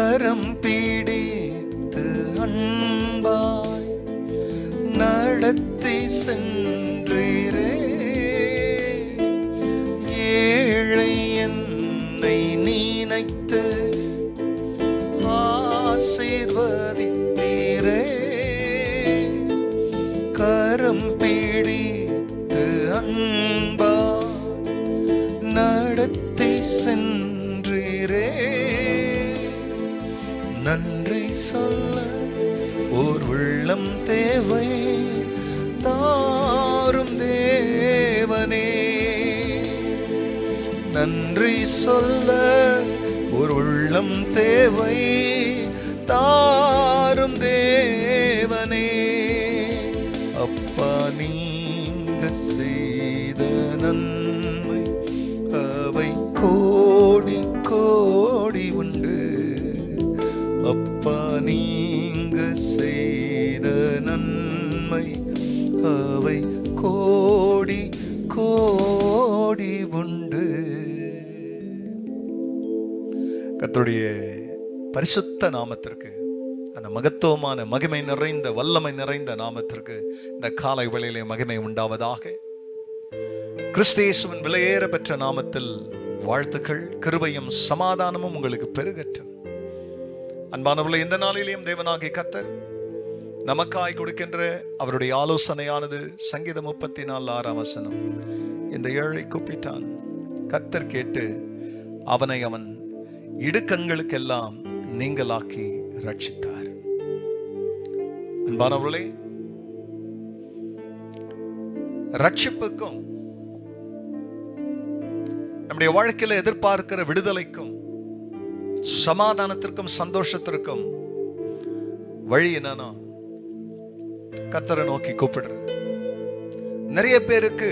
கரம் பிடித்து அன்பாய் நடத்தி சென்றீரே. ஏழை என்னை நினைத்து ஆசீர்வதித்தீரே. கரம் பிடித்து அன்பாய் நடத்தி சென்றீரே. நன்றி சொல்ல ஓர் உள்ளம் தேவை, தாரும் தேவனே. நன்றி சொல்ல ஒரு உள்ளம் தேவை, தாரும் தேவனே. அப்பா நீங்க செய்த நன்மை அவை கோடி கோடி உண்டு. அப்பா நீங்க செய்த நன்மை அவை கோடி கோடி உண்டு. கர்த்தருடைய பரிசுத்த நாமத்திற்கு, அந்த மகத்துவமான மகிமை நிறைந்த வல்லமை நிறைந்த நாமத்திற்கு இந்த காலை வேளையிலே மகிமை உண்டாவதாக. கிறிஸ்து இயேசுவின் விலையேற பெற்ற நாமத்தில் வாழ்த்துக்கள், கிருபையும் சமாதானமும் உங்களுக்கு பெருகட்டும். அன்பானவர்களே, இந்த நாளிலேயும் தேவனாகிய கர்த்தர் நமக்காய் கொடுக்கின்ற அவருடைய ஆலோசனையானது சங்கீதம் 34:6. இந்த ஏழை கூப்பிட்டான், கர்த்தர் கேட்டு அவனை அவன் இடுக்கண்களுக்கெல்லாம் நீங்களாக்கி ரட்சித்தார். அன்பானவர்களே, ரட்சிப்புக்கும் நம்முடைய வாழ்க்கையில எதிர்பார்க்கிற விடுதலைக்கும் சமாதானத்திற்கும் சந்தோஷத்திற்கும் வழி என்னன்னா கர்த்தரை நோக்கி கூப்பிடுறது. நிறைய பேருக்கு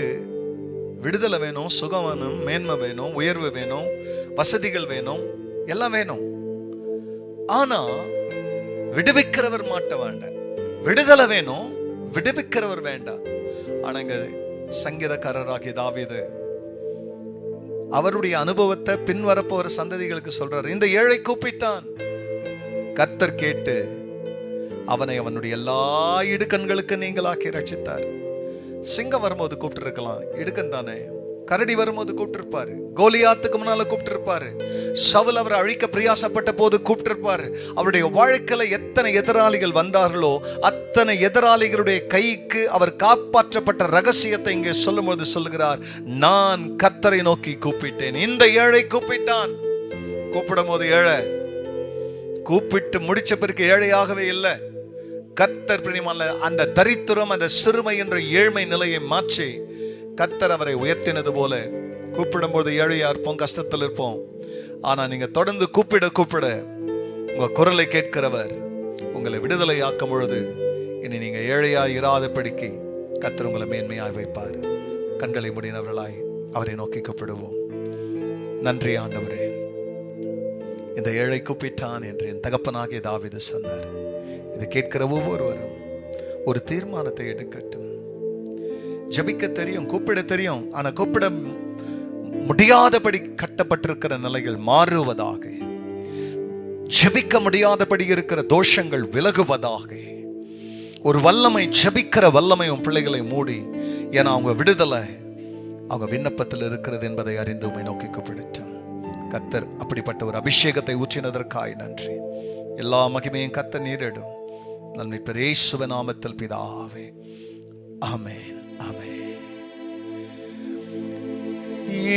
விடுதலை வேணும், சுகம் வேணும், மேன்மை வேணும், உயர்வு வேணும், வசதிகள் வேணும், எல்லாம் வேணும். ஆனா விடுவிக்கிறவர் மாட்ட வேண்டாம். விடுதலை வேணும், விடுவிக்கிறவர் வேண்டாம். ஆனா இங்க சங்கீதக்காரராகிய தாவீது அவருடைய அனுபவத்தை பின்வரப்போற சந்ததிகளுக்கு சொல்றார். இந்த ஏழை கூப்பிட்டான், கர்த்தர் கேட்டு அவனை அவனுடைய எல்லா இடுக்கண்களுக்கு நீங்களாக்கி ரட்சித்தார். சிங்கம் வரும்போது கூப்பிட்டு இருக்கலாம், இடுக்கன் தானே. கரடி வரும்போது கூப்பிட்டு இருப்பாரு, கோலியாத்துக்கு முன்னால கூப்பிட்டு இருப்பாரு, சவுல் அவரை அழிக்க பிரயாசப்பட்ட போது கூப்பிட்டு இருப்பாரு. அவருடைய வாழ்க்கையில எத்தனை எதிராளிகள் வந்தார்களோ அத்தனை எதிராளிகளுடைய கைக்கு அவர் காப்பாற்றப்பட்ட ரகசியத்தை இங்கே சொல்லும்போது சொல்லுகிறார், நான் கர்த்தரை நோக்கி கூப்பிட்டேன். இந்த ஏழை கூப்பிட்டான். கூப்பிடும் போது ஏழை, கூப்பிட்டு முடிச்ச பிறகு ஏழையாகவே இல்லை. கர்த்தர் பிரியமான அந்த தரித்திரம், அந்த சிறுமை என்ற ஏழ்மை நிலையை மாற்றி கர்த்தர் அவரை உயர்த்தினது போல கூப்பிடும் போது ஏழையா இருப்போம், கஷ்டத்தில் இருப்போம். ஆனா நீங்க தொடர்ந்து கூப்பிட கூப்பிட உங்க குரலை கேட்கிறவர் உங்களை விடுதலை ஆக்கும் பொழுது இனி நீங்க ஏழையா இராதபடிக்கு கர்த்தர் உங்களை மேன்மையாய் வைப்பார். கண்களை மூடினவர்களாய் அவரை நோக்கி கூப்பிடுவோம். நன்றி ஆண்டவரே, இந்த ஏழை கூப்பிட்டான் என்று என் தகப்பனாகிய தாவீது சொன்னார். இதை கேட்கிற ஒவ்வொருவரும் ஒரு தீர்மானத்தை எடுக்கட்டும். ஜெபிக்க தெரியும், கூப்பிட தெரியும், ஆனா கூப்பிட முடியாதபடி கட்டப்பட்டிருக்கிற நிலைகள் மாறுவதாக, ஜெபிக்க முடியாதபடி இருக்கிற தோஷங்கள் விலகுவதாக. ஒரு வல்லமை, ஜெபிக்கிற வல்லமை உன் பிள்ளைகளை மூடி, ஏன்னா அவங்க விடுதலை அவங்க விண்ணப்பத்தில் இருக்கிறது என்பதை அறிந்து உம்மை நோக்கி கூப்பிடட்டும். கர்த்தர் அப்படிப்பட்ட ஒரு அபிஷேகத்தை ஊற்றினதற்காய் நன்றி. எல்லா மகிமையும் கர்த்தர் நீரிடும். நன்மை பெரிய இயேசுவின் நாமத்தில் பிதாவே, ஆமென்.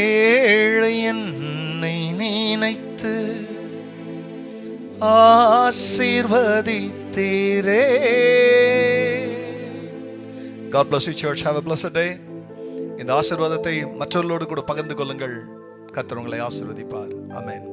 ஏழை என்னை நினைத்து ஆசீர்வதித்தீரே. God bless you church. Have a blessed day. இந்த ஆசீர்வாதத்தை மற்றவர்களோடு கூட பகிர்ந்து கொள்ளுங்கள். கர்த்தர் உங்களை ஆசீர்வதிப்பார். ஆமென்.